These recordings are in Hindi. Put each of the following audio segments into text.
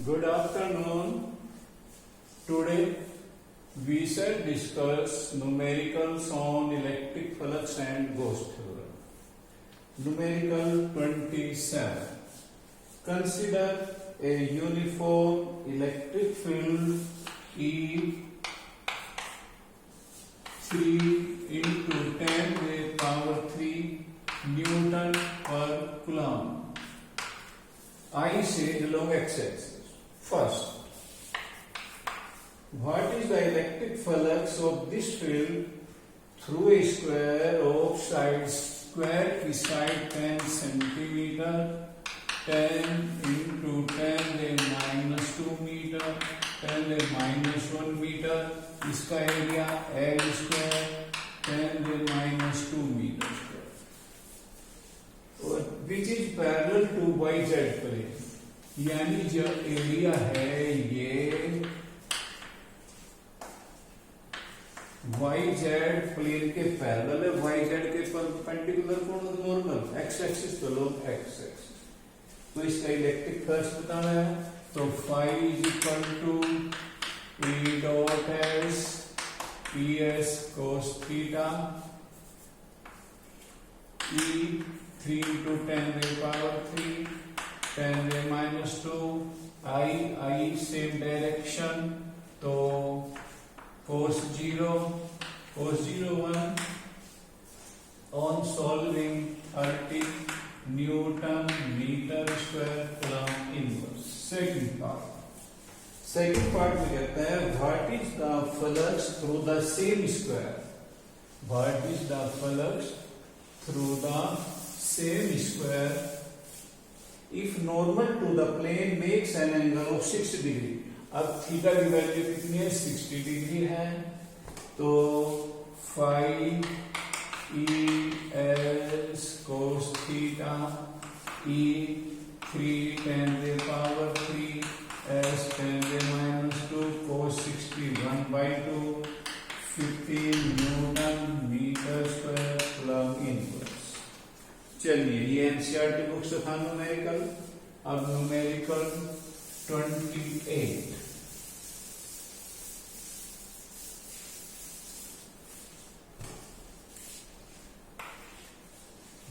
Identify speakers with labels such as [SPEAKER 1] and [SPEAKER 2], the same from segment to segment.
[SPEAKER 1] Good afternoon. Today we shall discuss numericals on electric flux and Gauss theorem. Numerical 27. Consider a uniform electric field E 3 into 10 raised power 3 Newton per Coulomb. I say along x-axis. First, what is the electric flux of this field through a square of sides? Square की side 10 centimeter, 10 into 10 minus 2 meter, 10 minus 1 meter. इसका area L square 10 minus 2 meter square, which is parallel to YZ plane. यानी जो एरिया है ये YZ प्लेन के पैरेलल है, YZ के परपेंडिकुलर कौन है? नॉर्मल x एक्सिस तो लोग x एक्सिस। तो इसका इलेक्ट्रिक फ्लक्स बताना है, तो phi is equal to E dot S PS cos theta E 3 into 10 raised power 3 10 raised minus 2 I same direction, तो cos 0 1 on solving 30 Newton meter square Coulomb inverse. Second part में कहते हैं what is the flux through the same square? What is the flux through the same square if normal to the plane makes an angle of 60 degree? अब थीटा की वैल्यू कितनी है? 60 डिग्री है, तो phi E S cos theta E 3 10 raised power 3 S 10 raised minus 2 cos 60 1 by 2 15 Newton meter square Coulomb inverse. चलिए ये एनसीईआरटी बुक से था न्यूमेरिकल। अब numerical 28।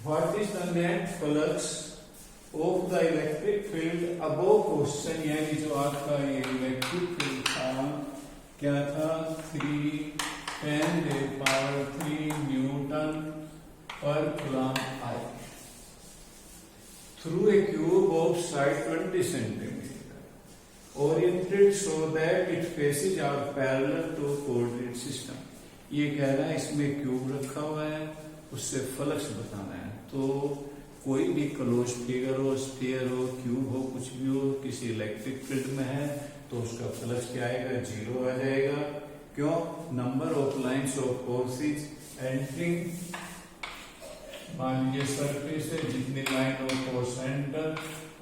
[SPEAKER 1] What is the net flux of the electric field above question? यानी जो आपका ये इलेक्ट्रिक फील्ड था क्या था? 3 10 raised power 3 Newton per Coulomb I through a cube of side 20 centimeter oriented so that its faces are parallel to coordinate system. ये कह रहा है इसमें क्यूब रखा हुआ है, उससे फ्लक्स बताना है। तो कोई भी क्लोज फिगर हो, स्फीयर हो, क्यूब हो, कुछ भी हो, किसी इलेक्ट्रिक फील्ड में है तो उसका फ्लक्स क्या आएगा? 0 आ जाएगा। क्यों? Number of lines of forces entering, मान लीजिए सरफेस है, जितनी लाइन ऑफ फोर्स एंटर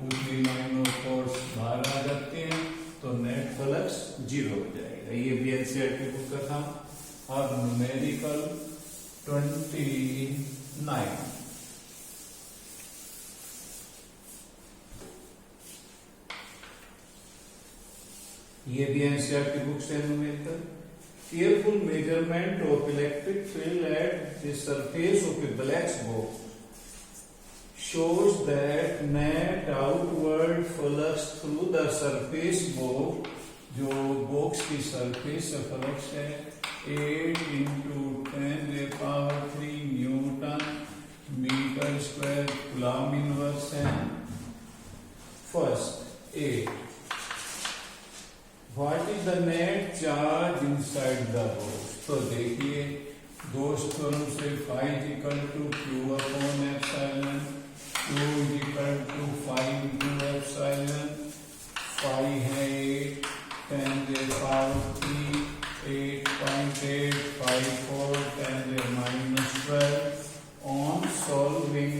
[SPEAKER 1] उतनी लाइन ऑफ फोर्स बाहर आ जाती है, तो नेट फ्लक्स 0 हो जाएगा। ये भी एनसीईआरटी बुक का था। अब न्यूमेरिकल 29। ये भी एनसीईआरटी बुक से numerical. Careful measurement of electric field at the surface of a black box shows that net outward flux through the surface box, जो बॉक्स की सरफेस से फ्लक्स है 8 into 10 raised power 3 newton metre square Coulomb inverse है। First 8, What is the net charge inside the box? तो देखिए दोस्तों से phi is equal to q upon epsilon, q is equal to phi into epsilon, phi है 8 10 raised power 3 8.854 10 raised minus 12. On solving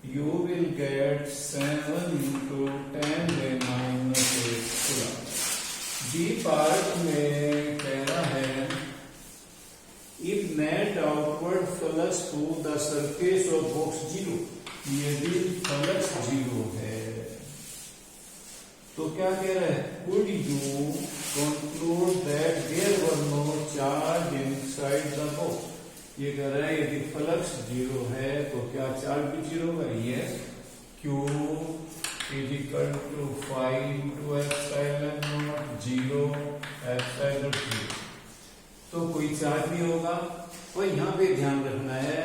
[SPEAKER 1] you will get 7 into 10 raised minus 8 Coulomb. D part में कह रहा है if net outward flux to the surface of box 0, यदि फ्लक्स 0 है तो तो क्या कह रहा है, could you conclude that there were no charge inside the box. ये कह रहा है यदि फ्लक्स जीरो है तो क्या चार्ज भी जीरो होगा। Yes, Q is equal to 5 into epsilon naught 0 epsilon 0। तो कोई चार्ज नहीं होगा। और यहाँ पे ध्यान रखना है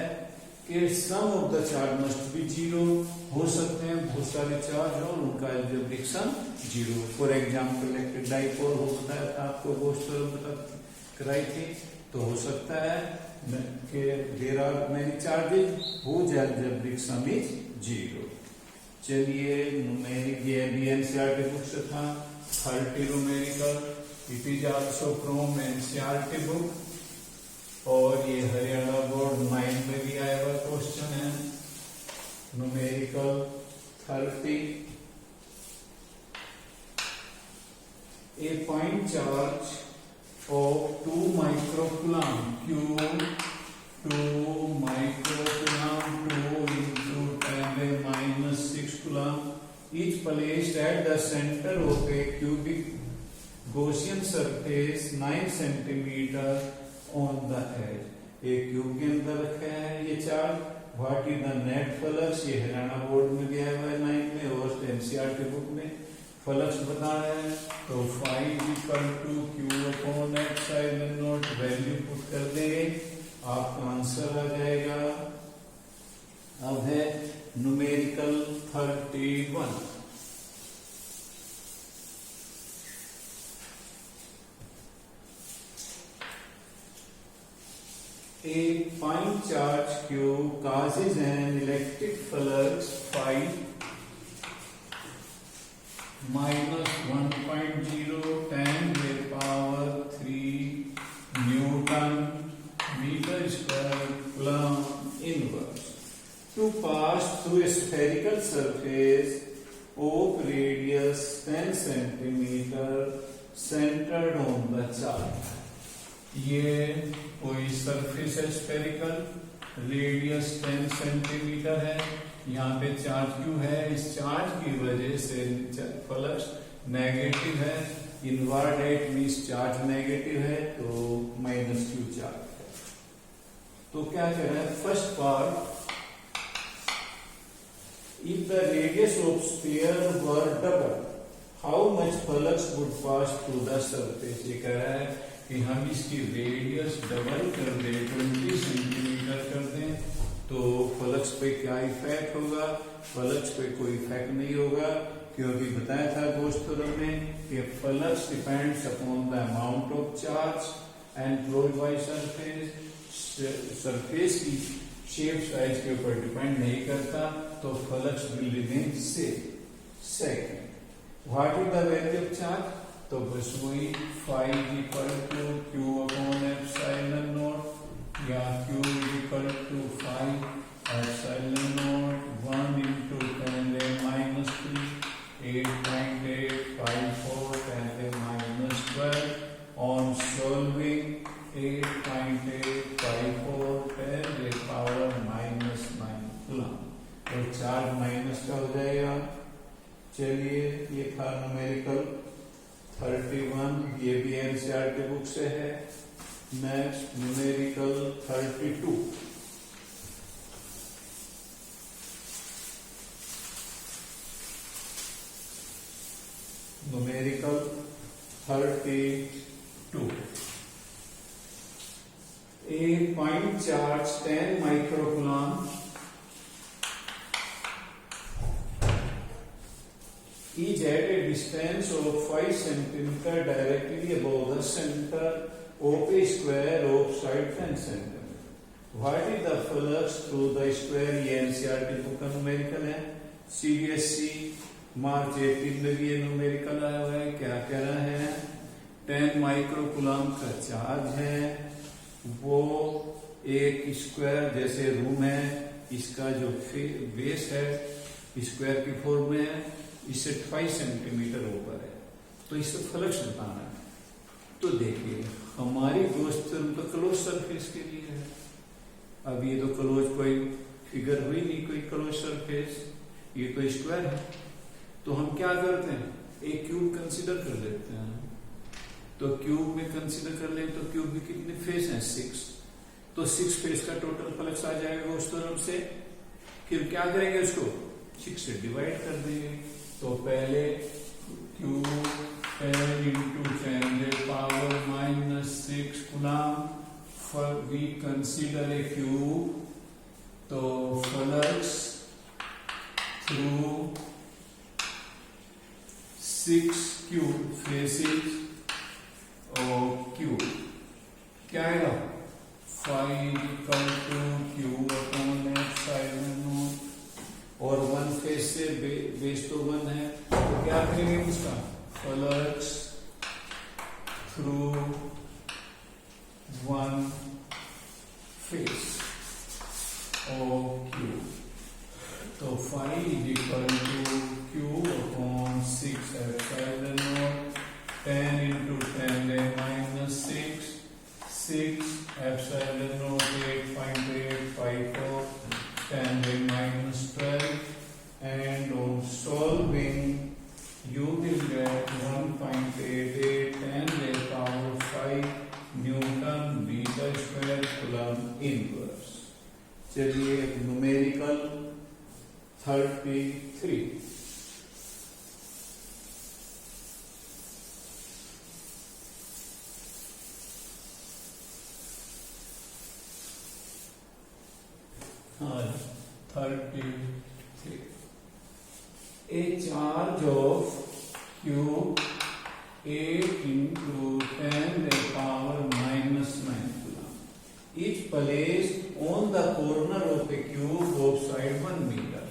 [SPEAKER 1] कि sum of the charge must be zero. हो सकते हैं बहुत सारे चार्ज और उनका algebraic sum zero. For example electric dipole हो सकता है, आपको बहुत कराई थी, तो हो सकता है कि there are many charges whose algebraic sum is zero. चलिए न्यूमेरिक ये भी एनसीईआरटी बुक से था, 30 numerical, it is also from NCERT book. और ये हरियाणा बोर्ड 9 में भी आया हुआ क्वेश्चन है, numerical 30। A point charge of 2 microcoulomb Q 2 microcoulomb 2 into 10⁻⁶ coulomb is placed at the center of a cubic Gaussian surface 9 centimeter on the edge। एक क्यूब के अंदर रखा है ये charge. What is the net flux, ये हरियाणा बोर्ड में दिया हुआ है 9 में और एनसीईआरटी बुक में फ्लक्स बता रहा है। तो 5 equal to Q upon epsilon naught value put कर देंगे, आपका आंसर आ जाएगा। अब है numerical 31। A point charge Q causes an electric flux phi minus 1.010⁻³ Newton meter square coulomb inverse to pass through a spherical surface of radius 10 centimeter centered on the charge। ये कोई सरफेस है स्फेरिकल, रेडियस 10 सेंटीमीटर है, यहाँ पे चार्ज क्यू है। इस चार्ज की वजह से फ्लक्स नेगेटिव है, inward it means charge negative है, तो -q चार्ज है। तो क्या कह रहा है, first part, if the radius of sphere were double how much flux would pass through the surface. ये कह रहा है कि हम इसकी रेडियस डबल कर दें, 20 सेंटीमीटर कर दें, तो फ्लक्स पे क्या इफेक्ट होगा। फ्लक्स पे कोई इफेक्ट नहीं होगा, क्योंकि बताया था दोस्तों में कि flux depends upon the amount of charge and flowed by surface. Surface की शेप साइज के ऊपर डिपेंड नहीं करता, तो flux will remain same. Second, what is the value of charge, तो बस वही 5 equal to Q upon epsilon naught या Q equal to 5 epsilon naught 1 into 10⁻³ 8.854 10⁻12 on solving 8.854 10⁻⁹ coulomb. तो चार्ज माइनस का हो जाएगा। चलिए ये था न्यूमेरिकल 31, ये भी एनसीईआरटी बुक से है। Next numerical 32। Numerical 32। A point charge 10 microcoulomb is at a distance of 5 centimeter directly above the center of a square of side 10 centimeter. What is the flux through the square? ये एनसीईआरटी बुक का न्यूमेरिकल है। सीबीएसई मार्च 18 में भी ये न्यूमेरिकल आया हुआ है। क्या कह रहा है, 10 माइक्रोकूलम का चार्ज है, वो एक स्क्वायर जैसे रूम है, इसका जो बेस है स्क्वायर की फॉर्म में है, इससे 5 सेंटीमीटर ऊपर है, तो इससे फ्लक्स बताना है। तो देखिए हमारी दोस्त तो क्लोज सरफेस के लिए है। अब ये तो क्लोज कोई फिगर हुई नहीं, कोई क्लोज सरफेस, ये तो स्क्वायर है। तो हम क्या करते हैं, एक क्यूब कंसीडर कर लेते हैं। तो क्यूब में कंसीडर कर ले तो क्यूब में कितने फेस हैं? 6। तो 6 फेस का टोटल फ्लक्स आ जाएगा उस तरफ से। फिर क्या करेंगे? उसको 6 से डिवाइड कर देंगे। तो पहले cube 10 into 10⁻⁻6 coulomb. We consider a cube, तो फ्लक्स थ्रू 6 क्यूब फेसेस और क्यूब क्या आएगा? 5 = क्यूब अपॉन एप्सिलॉन। और 1 फेस से बेस तो 1 है, तो क्या करेंगे उसका? फ्लक्स थ्रू 1 फेस और क्यूब। तो 5 = cube upon 6 epsilon. 10 into 10⁻⁻6 6 epsilon 8.854 10⁻12, and on solving you will get 1.88 10⁵ newton metre square coulomb inverse. चलिए न्यूमेरिकल 33। हाँ 33। A charge of cube 8 into 10⁻⁹ coulomb is placed on the corner of a cube of side 1 meter।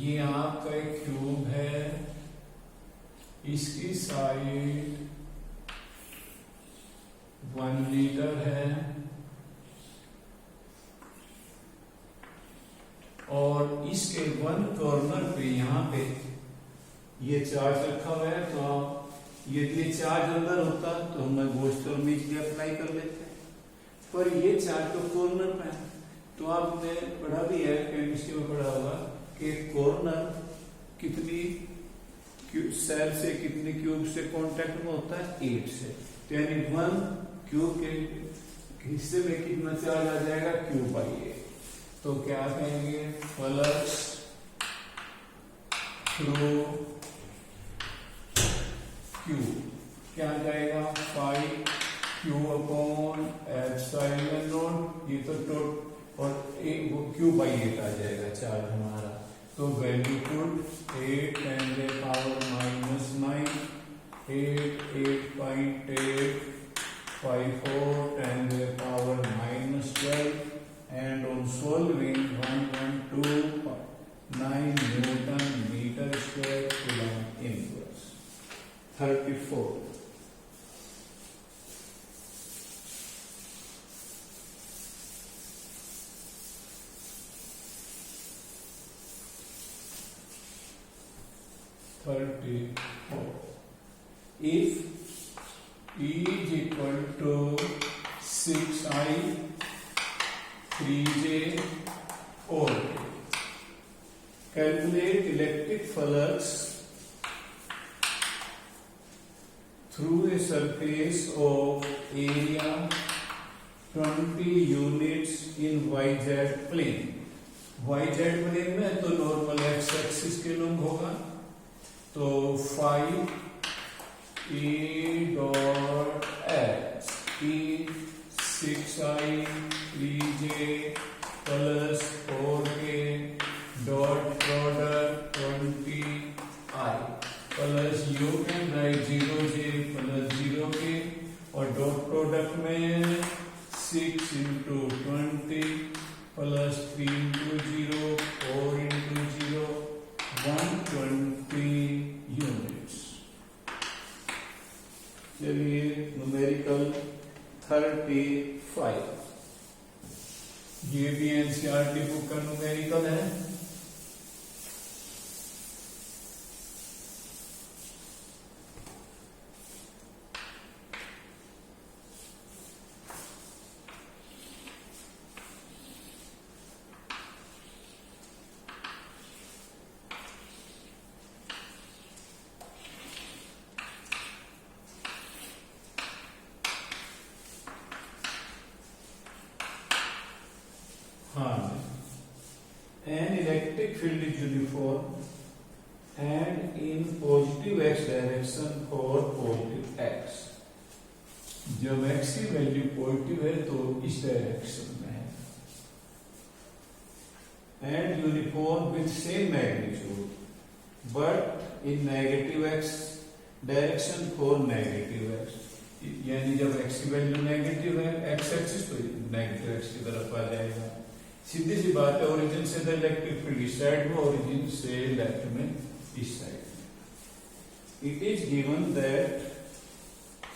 [SPEAKER 1] ये आपका एक क्यूब है, इसकी साइड 1 मीटर है और इसके 1 कॉर्नर पे यहाँ पे ये चार्ज रखा हुआ है। तो आप यदि ये चार्ज अंदर होता तो हम गोस्टल इजीली अप्लाई कर लेते हैं, पर ये चार्ज तो कॉर्नर पे है। तो आपने पढ़ा भी है, केमिस्ट्री में पढ़ा होगा कि कॉर्नर कितनी सेल से कितनी क्यूब से कांटेक्ट में होता है? 8 से। तो यानी 1 क्यूब के हिस्से में कितना चार्ज आ जाएगा? Cube by 8। तो क्या कहेंगे? फ्लक्स थ्रू क्यूब क्या जाएगा? 5 क्यू अपॉन एप्सिलॉन। ये तो और क्यूब बाई 8 आ जाएगा चार्ज हमारा। तो value put 8 10⁻⁹ 8 8.854 10⁻12, and on solving 112.9 Newton meter square coulomb inverse। 34। If E is equal to 6I 3J 4K, calculate electric flux through a surface of area 20 units in YZ plane। YZ plane में तो नॉर्मल एक्स एक्सिस के लंब होगा। तो 5 E dot X E 6I 3J plus 4K dot product 20I plus you can write 0J plus 0K और डॉट प्रोडक्ट में 6 into 20 plus 3 into 0 4 into 0 120 units. चलिए न्यूमेरिकल 35। ये भी एनसीईआरटी बुक का न्यूमेरिकल है। field is uniform and in positive x direction for positive x. जब x की वैल्यू पॉजिटिव है तो इस डायरेक्शन में है, and uniform with same magnitude but in negative x direction for negative x, यानी जब x की वैल्यू नेगेटिव है x एक्सिस तो नेगेटिव x की तरफ आ जाएगा। सीधी सी बात है, ओरिजिन से तो इलेक्ट्रिक फील्ड इस साइड में, ओरिजिन से लेफ्ट में इस साइड में। It is given that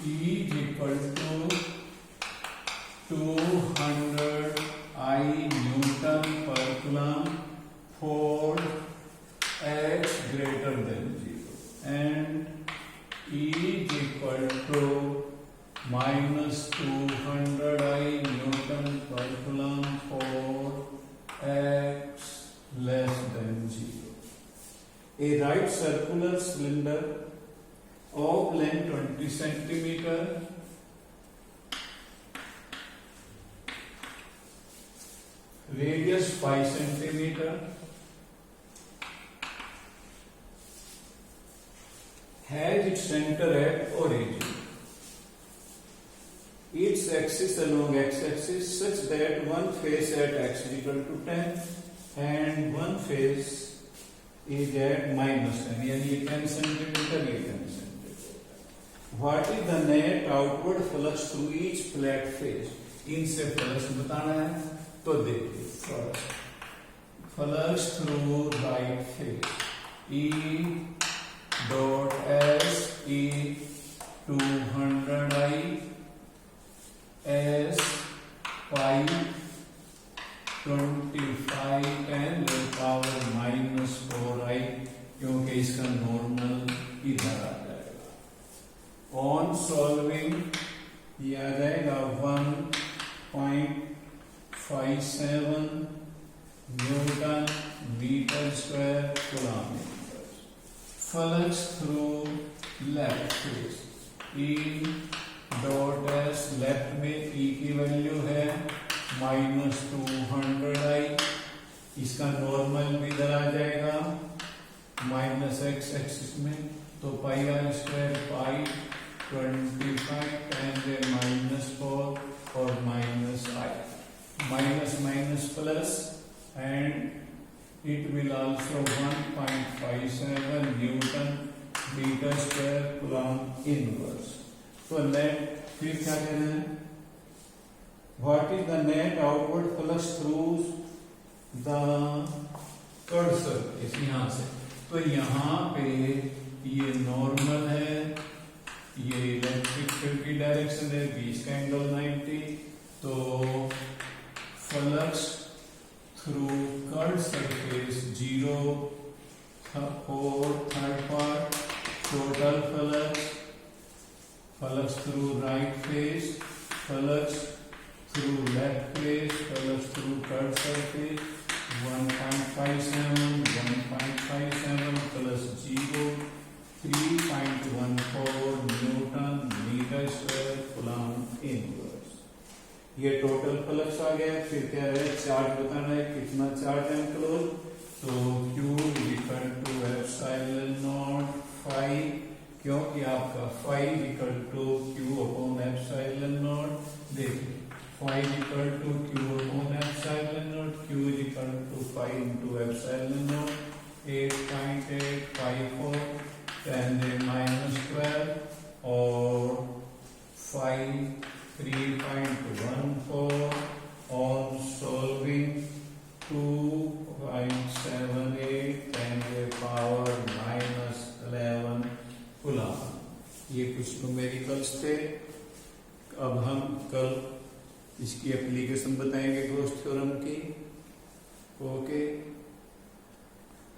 [SPEAKER 1] E is equal to 200 I Newton per coulomb for x greater than 0 and E is equal to minus 200 I Newton per coulomb for x less than 0. A right circular cylinder of length 20 centimeter radius 5 centimeter has its center at origin. Its axis along x-axis such that one face at x is equal to 10 and one face is at minus 10, यानी ये 10 centimeter, ये 10 centimeter. What is the net outward flux through each flat face? इनसे फ्लक्स बताना है तो देखिए, flux through right face E dot S E 200 I S 525 10 power minus 4 I, क्योंकि इसका नॉर्मल इधर आ जाएगा। ऑन सॉल्विंग ये आ जाएगा 1.57 newton metre square coulomb. Flux through left face E dot S, left में E की वैल्यू है minus 200 I, इसका नॉर्मल भी इधर आ जाएगा माइनस एक्स एक्सिस में, तो pi R square pi 25 10 minus 4 और minus I, minus minus plus and it will also 1.57 Newton meter square coulomb inverse. तो नेट फिर क्या कहना है, what is the net outward flux through the curved surface, यहाँ से, तो यहाँ पे ये नॉर्मल है, ये इलेक्ट्रिक फील्ड की डायरेक्शन है, बीच का एंगल 90, तो flux through curved surface 0 4 third part, total flux through right face, flux through left face, flux through curved surface 1.57 plus 0 3.14 newton metre square coulomb inverse. ये टोटल फ्लक्स आ गया। फिर क्या है, चार्ज बताना है, कितना चार्ज है एनक्लोज, तो Q equal to epsilon naught phi, क्योंकि आपका phi equal to Q upon epsilon naught, देखिए phi equal to Q upon epsilon naught, Q equal to phi into epsilon naught 8.854 10 minus 12 और 3.14 on solving 2.78 10 power minus 11 coulomb. ये कुछ न्यूमेरिकल्स थे। अब हम कल इसकी एप्लीकेशन बताएंगे गॉस थ्योरम की। ओके।